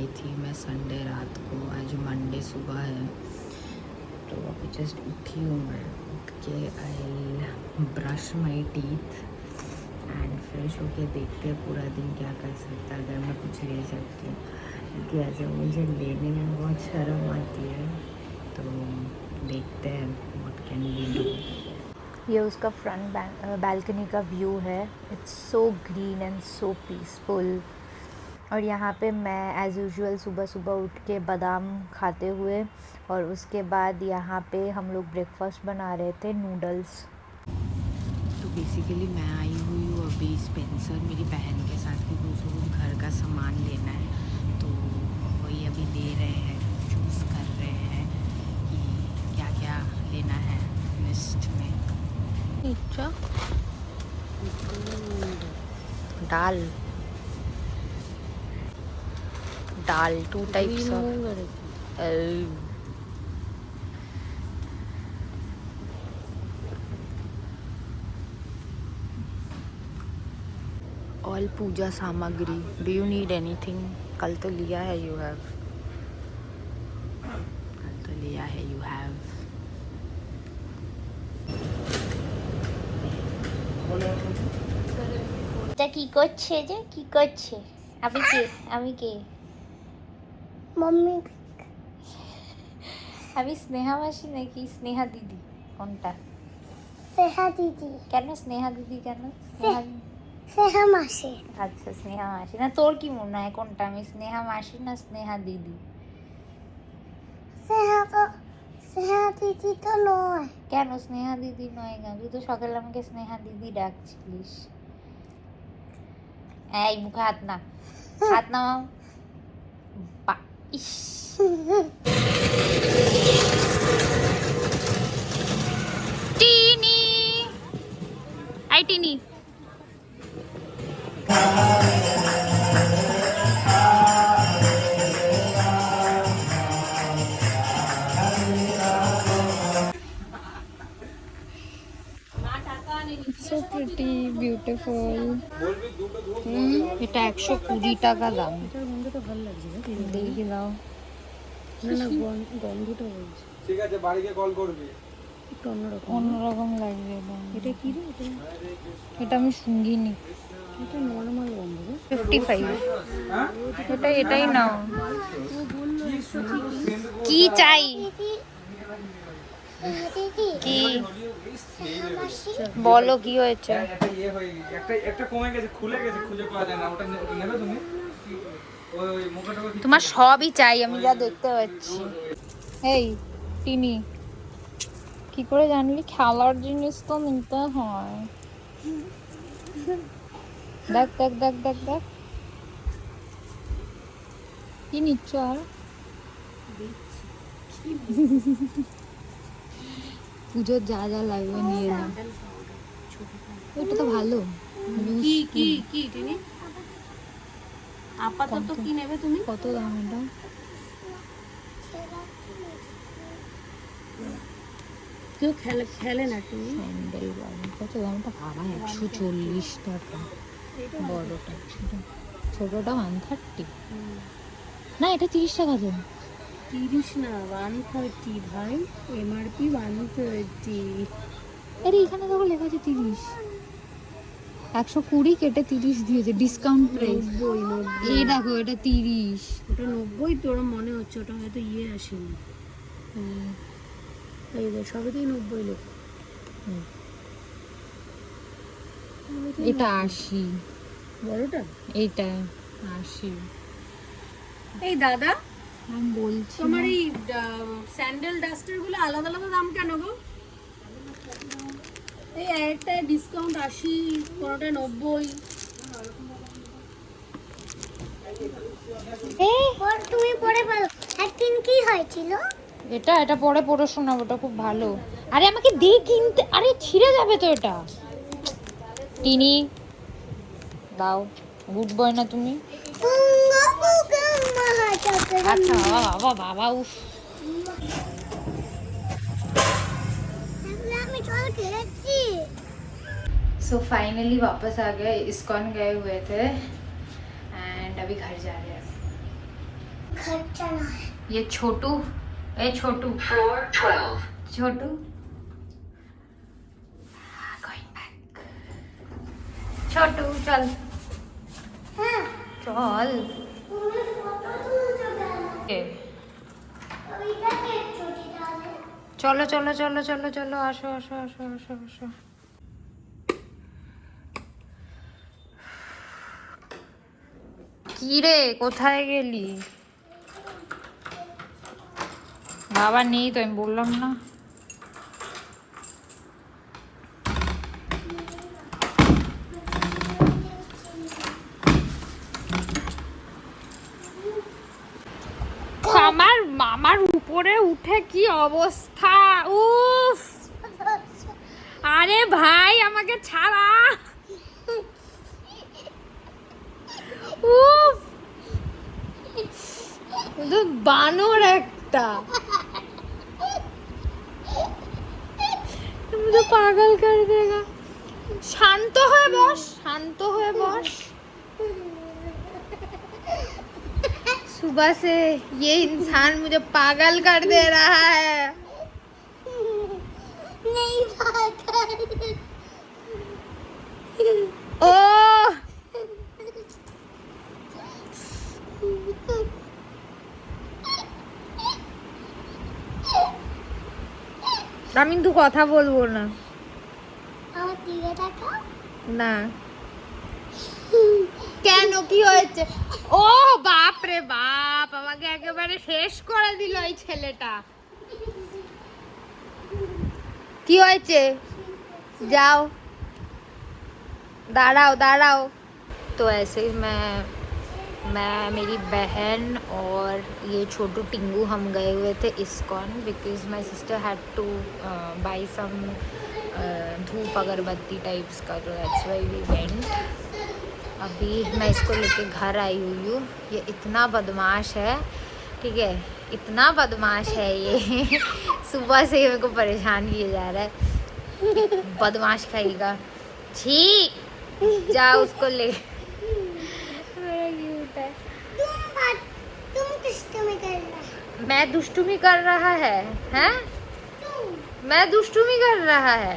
गई थी मैं संडे रात को, आज मंडे सुबह है। तो अभी जस्ट उठी हूँ मैं, उठ के I brush my teeth and fresh होके देखते हैं पूरा दिन क्या कर सकता है, अगर मैं कुछ ले सकती हूँ, क्योंकि ऐसे मुझे लेने में बहुत शर्म आती है। तो देखते हैं व्हाट कैन वी डू। ये उसका फ्रंट बालकनी का व्यू है। It's so green and so peaceful. और यहाँ पे मैं एज़ यूजुअल सुबह सुबह उठ के बादाम खाते हुए, और उसके बाद यहाँ पे हम लोग ब्रेकफास्ट बना रहे थे, नूडल्स। तो बेसिकली मैं आई हुई हूँ अभी स्पेंसर मेरी बहन के साथ, क्योंकि उसको घर का सामान लेना है। तो वही अभी दे रहे हैं, चूज़ कर रहे हैं कि क्या क्या लेना है लिस्ट में। अच्छा, दाल दाल 2 टाइप्स ऑफ ऑल पूजा सामग्री। Do you need anything? कल तो लिया है, यू हैव। कल तो लिया है, यू हैव। এটা কি করছে যে কি করছে? আমি কে मम्मी আমি স্নেহা মাসি নাকি স্নেহা দিদি? কোনটা? सेहा दीदी কেন স্নেহা দিদি কেন? सेहा मासी আচ্ছা, স্নেহা মাসি। না, তোর কি মনে হয় কোনটা, আমি স্নেহা মাসি না স্নেহা দিদি? सेहा दीदी तो नय কেন স্নেহা দিদি নয় কেন? তুই তো সকালে আমাকে স্নেহা দিদি ডাকছিলিস। এই মুখে হাত না, হাত নামাও। ইস, tiny, I tiny. So pretty, beautiful. এটা 120 টাকা দাম। গন্ধটা ভালো লাগছে না? দেখি দাও। না গন্ধটা বলছি। ঠিক আছে, বাড়িতে কল করবি। একটু অন্যরকম। অন্যরকম লাগবে এটা। এটা কি রে? এটা আমি শুঙ্গিনি। এটা নর্মাল গন্ধ রে। 55। হ্যাঁ, এটাই নাও। কি চাই? दीदी কি सेहा मासी বলো, কি হয়েছে? একটা ইয়ে হয়ে গেছে, একটা কমে গেছে, খুলে গেছে, খুঁজে পাওয়া যায় না। ওটা নেবে তুমি? ওই মুখটা তোমার সবই চাই, আমি যা দেখতে পাচ্ছি। এই টিনি, কি করে জানলি খেলার জিনিস তো নিতে হয়? দেখ দেখ দেখ দেখ দেখ, কি নিচ্ছ? আর পুজোর যা যা লাগবে নিয়ে নাও। এটা তো ভালো। কি কি কি টিনি? আপাতত কি নেবে তুমি? কত দাম এটা? কেউ খেলে না তুমি? স্যান্ডেল বাবু কত দাম? এটা বাবা 140 টাকা বড়টা। ছোটটা 130। না, এটা 30 টাকা তো। 30 না, 130 ভাই। এমআরপি 130। আরে এখানে দেখো লেখা আছে 30। 120 কেটে 30 দিয়েছে, ডিসকাউন্ট প্রাইস। 90। এই দেখো, এটা 30। ওটা 90 তোর মনে হচ্ছে, ওটা হয়তো ইয়ে আসেনি। এই দেখ, সবেতেই 90 লেখা। এটা 80। বড়টা? এইটা 80। এই দাদা, আমি বলছি তোমার এই স্যান্ডেল ডাস্টার গুলো আলাদা আলাদা দাম কেন গো? এই একটা ডিসকাউন্ট 80, কোনটা 90। और তুমি পরে বলো একদিন কি হয়েছিল? এটা পরে পড়ে শোনাবো, ওটা খুব ভালো। আরে আমাকে দে কিনতে, আরে ছিঁড়ে যাবে তো এটা। টিনি দাও, গুড বয় না তুমি? আচ্ছা, বাবা বাবা, উফ। আমি চল খেয়েছি। सो फाइनली वापस आ गए, इस्कॉन गए हुए थे एंड अभी घर जा रहे हैं। घर जाना है। ये छोटू, ए छोटू, Floor 12. छोटू going back. छोटू चल हाँ, चल तुम्हें फोटो तो जो डाला। ए, तो इधर के छोटी डाले। चलो चलो चलो चलो चलो আসো আসো আসো আসো আসো কি রে কোথায় গেলি বাবা নেই তো আমি বললাম না আমার মামার উপরে উঠে কি অবস্থা উফ আরে ভাই আমাকে ছাড়া উফ তো বানর একটা मुझे पागल कर देगा शांत হয়ে বস शांत হয়ে বস सुबह से ये इंसान मुझे पागल कर दे रहा है नहीं पागल। ओ আমি তো কথা বলবো না আমার দিকে তাকাও। না কেন কি হয়েছে ও বাপ রে বাপ আমাকে একেবারে শেষ করে দিল এই ছেলেটা কি হয়েছে जाओ दाड़ाओ दाड़ाओ तो ऐसे ही मैं मेरी बहन और ये छोटू टिंगू हम गए हुए थे ISKCON because my sister had to buy some धूप अगरबत्ती टाइप्स का तो दैट्स व्हाई वी वेंट अभी मैं इसको लेके घर आई हुई हूँ ये इतना बदमाश है ठीक है इतना बदमाश है ये सुबह से ही मेरे को परेशान किया जा रहा है बदमाश खाएगा छी जा उसको ले मेरा क्यूट है तुम दुष्टुमी कर रहा है। मैं दुष्टुमी कर रहा है हैं मैं दुष्टुमी कर रहा है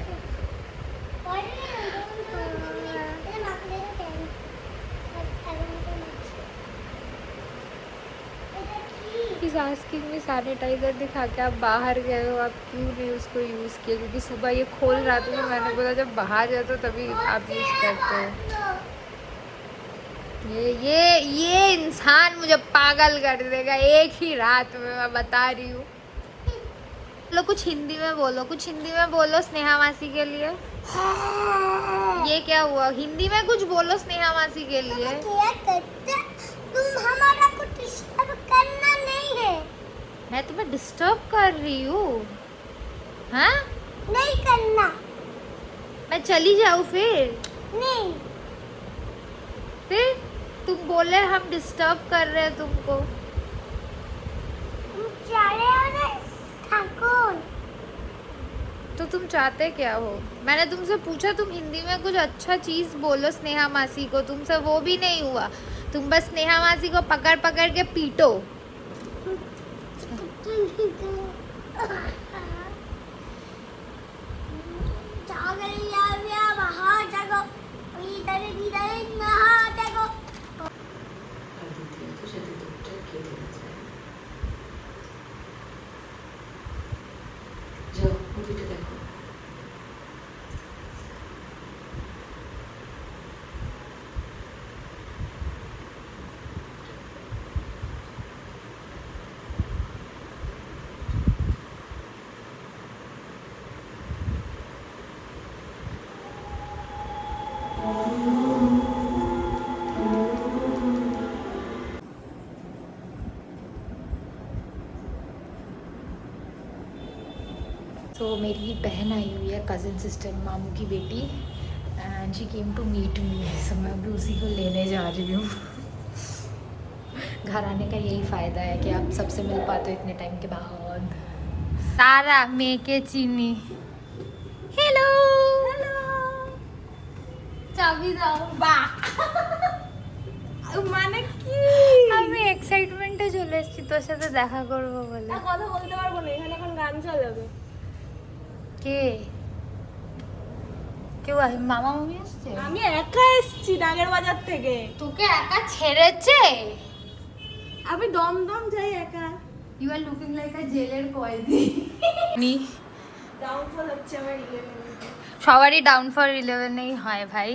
इस आस्किंग में सैनिटाइजर दिखा के आप बाहर गए हो आप क्यों नहीं उसको यूज़ किए क्योंकि सुबह ये खोल रहा था तो मैंने बोला जब बाहर जाए तो तभी आप यूज़ करते हो ये इंसान मुझे पागल कर देगा एक ही रात में मैं बता रही हूँ चलो कुछ हिंदी में बोलो स्नेहा मासी के लिए ये क्या हुआ हिंदी में कुछ बोलो स्नेहा मासी के लिए क्या करते? तुम हमारा कुछ डिस्टर्ब करना नहीं है। मैं तुम्हें डिस्टर्ब कर रही हूँ हाँ नहीं करना। मैं चली जाऊँ फिर तुम बोले हम डिस्टर्ब कर रहे हैं तुमको तुम चाह रहे हो ना ठाकुर। तो तुम चाहते क्या हो मैंने तुमसे पूछा तुम हिंदी में कुछ अच्छा चीज बोलो स्नेहा मासी को तुमसे वो भी नहीं हुआ तुम बस स्नेहा मासी को पकड़ पकड़ के पीटो तो मेरी बहन आई हुई है कज़न सिस्टर मामू की बेटी and she came to meet me so मैं अभी उसी को लेने जा रही हूँ घर आने का यही फ़ायदा है कि आप सबसे मिल पाते हो इतने टाइम के बाद तारा मेके चीनी हेलो हेलो चाबी दाओ बा মানে কি আমি এক্সাইটমেন্ট রেস্টুরেন্টে চলে এসেছি তোর সাথে দেখা করবো বলে। কথা বলতে পারবো না, এখানে এখন গান চালাবে। কে কেউ মামা মামি এসছে? আমি একা এসেছি নাগের বাজার থেকে। তোকে একা ছেড়েছে? আমি দমদম যাই একা। You are looking like a জেলের কয়েদি। ডাউনফল হচ্ছে আমার 11। সবারই ডাউন ফর 11এই হয় ভাই,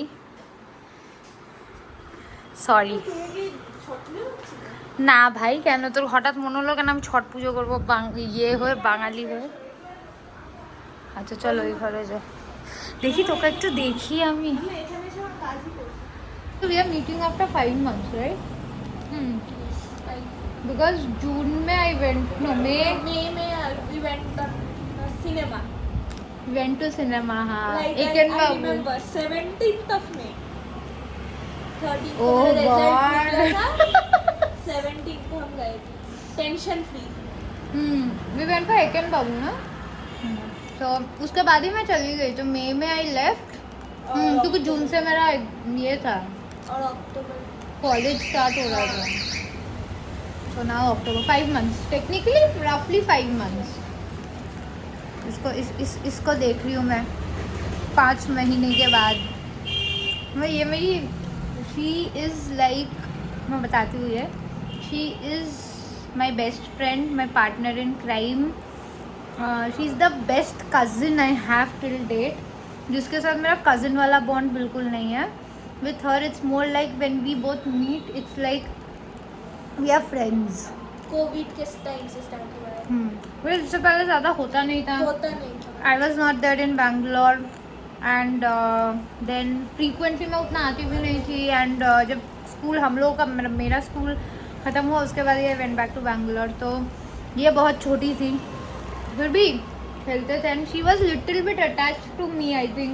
সরি। তুমি কি ছটলে হচ্ছে? না ভাই, কেন তোর হঠাৎ মনে হলো কেন আমি ছট পুজো করবো ইয়ে হয়ে, বাঙালি হয়ে? আচ্ছা চল ওই ঘরে যা, দেখি তোকে একটু দেখি আমি। আমি এখানে এসে আমার কাজই করছি। We are meeting after 5 months, right? Because June में I went, no May May we went to cinema. went to cinema. हाँ, Like एक I remember 17th of May. 13th को Oh मेरा result God. निकला था। 17th को हम गए थे, tension free. We went for Eken Babu ना, तो उसके बाद ही मैं चली गई, तो मई में आई लेफ्ट, क्योंकि जून से मेरा ये था, और अक्टूबर कॉलेज स्टार्ट हो रहा था, so now October, 5 months technically, roughly 5 months। इसको देख रही हूँ मैं 5 महीने के बाद। मैं ये मेरी शी इज़ लाइक, मैं बताती हूँ ये, she is my best friend, my partner in crime, she is the best cousin I have till date, जिसके साथ मेरा कज़िन वाला बॉन्ड बिल्कुल नहीं है। With her it's more like when we both meet, it's like we are friends. Covid के time से start हुआ है। फिर इससे पहले ज़्यादा होता नहीं था। होता नहीं था। I was not there in Bangalore, and then frequently मैं उतना आती भी नहीं थी, and जब स्कूल हम लोगों का मेरा स्कूल ख़त्म हुआ उसके बाद ये वेंट बैक टू बैंगलोर, तो ये बहुत छोटी थी फिर भी खेलते थे, and she was little bit attached to me I think,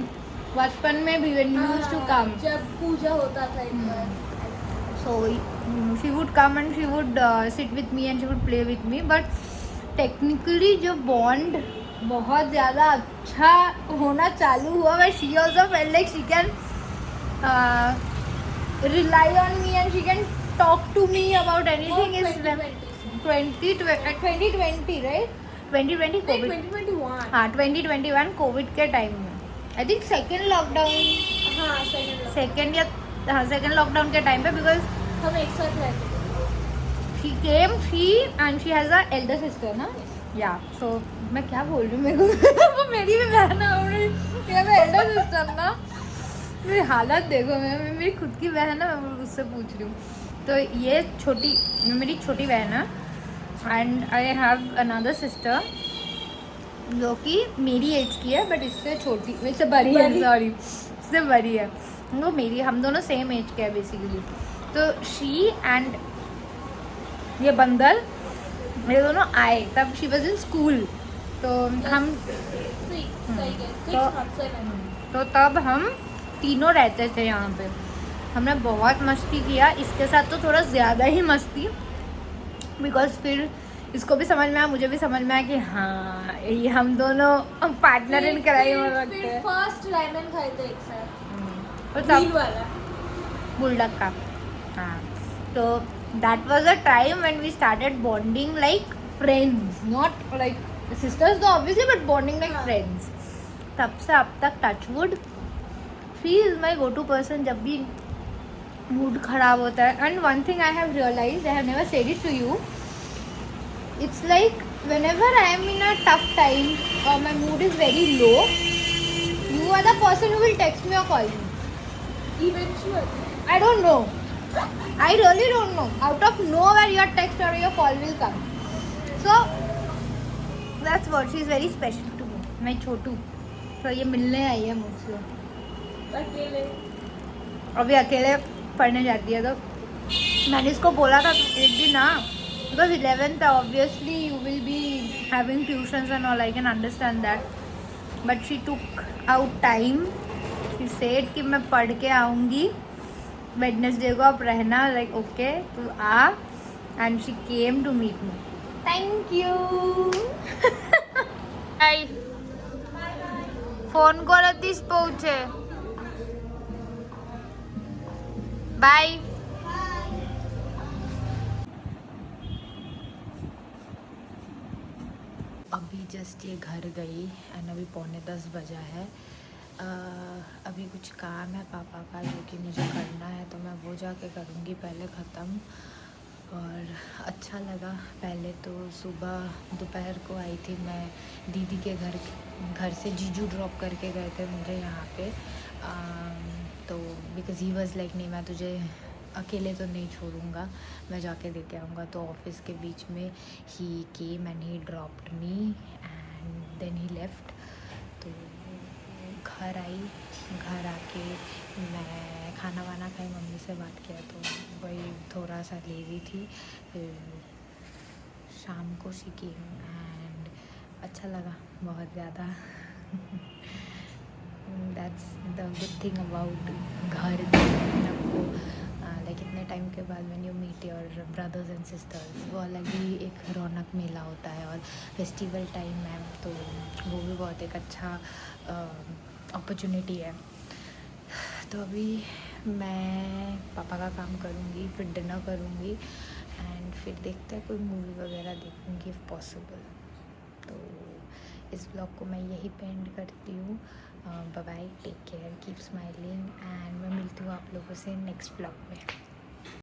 बचपन में भी when we used to come, जब पूजा होता था एक बार। so she would come and she would sit with me and she would play with me, but technically जो bond बहुत ज़्यादा अच्छा होना चालू हुआ, but she also felt like she can rely on me and she can talk to me about anything is when 2020 right, 2020 COVID, 2021। हाँ 2021 Covid के time में आई थिंक सेकेंड लॉकडाउन, हाँ सेकेंड लॉकडाउन के टाइम पे, because हम एक साथ रहते थे। she came, she has a elder sister ना, या so मैं क्या बोल रही हूँ, मेरे को वो मेरी भी बहन है, मेरा एल्डर सिस्टर ना, मेरी हालत देखो, मैं मेरी खुद की बहन है, मैं उससे पूछ रही हूँ। तो ये मेरी छोटी बहन है, and I have another sister जो कि मेरी एज की है, बट इससे छोटी, इससे बड़ी है, सॉरी इससे बड़ी है, वो मेरी, हम दोनों सेम एज के हैं बेसिकली। तो शी एंड ये बंदर मेरे दोनों आए तब शी वॉज इन स्कूल, तो हम तो तब हम तीनों रहते थे यहाँ पे, हमने बहुत मस्ती किया, इसके साथ तो थोड़ा ज़्यादा ही मस्ती, बिकॉज फिर इसको भी समझ में आया, मुझे भी समझ में आया कि हाँ ये हम दोनों पार्टनर इन क्राइम हो सकते हैं। फर्स्ट राइमन खाए थे एक साथ, तो व्हील वाला बुलडक का, हाँ, तो that was a time when we started bonding like friends, not like sisters though obviously, but bonding like friends। तब से अब तक touchwood she is my go-to person जब भी mood खराब होता है। And one thing I have realized, I have never said it to you, it's like whenever I am in a tough time or my mood is very low, you are the person who will text me or call me. eventually। I don't know, I really don't know, out of nowhere your text or your call will come, so that's what, she is very special to me, my छोटू। तो ये मिलने आई है मुझसे, अकेले अभी अकेले पढ़ने जाती है, तो मैंने इसको बोला था एक दिन ना, because 11th obviously you will be having tuitions and all, I can understand that, but she took out time, she said कि मैं पढ़ के आऊँगी वेडनेसडे को, आप रहना, लाइक ओके तू आ, and she came to meet me. Thank you. Phone করে দিস পৌঁছে, বাই। अभी जस्ट ये घर गई एंड अभी 9:45 बजा है। अभी कुछ काम है पापा का जो कि मुझे करना है, तो मैं वो जाके करूँगी पहले ख़त्म। और अच्छा लगा। पहले तो सुबह दोपहर को आई थी मैं दीदी के घर से जीजू ड्रॉप करके गए थे मुझे यहाँ पे। तो बिकॉज़ ही वाज लाइक नहीं, मैं तुझे अकेले तो नहीं छोड़ूंगा, मैं जाके देके आऊँगा। तो ऑफिस के बीच में ही came and he dropped me and then he left. तो घर आई, घर आके मैं खाना वाना खाई, मम्मी से बात किया, तो वही थोड़ा सा लेजी थी। फिर शाम को शी केम एंड अच्छा लगा बहुत ज़्यादा। That's the good thing about घर। आपको लाइक इतने टाइम के बाद when you meet your brothers and sisters, वो अलग ही एक रौनक मेला होता है। और फेस्टिवल टाइम है तो वो भी बहुत एक अच्छा अपॉर्चुनिटी है। तो अभी मैं पापा का काम करूँगी, फिर डिनर करूँगी एंड फिर देखते हैं कोई मूवी वगैरह देखूँगी इफ़ पॉसिबल। तो इस ब्लॉग को मैं यही पे एंड करती हूँ। Bye bye, take care, keep smiling and मैं मिलती हूँ आप लोगों से नेक्स्ट ब्लॉग में।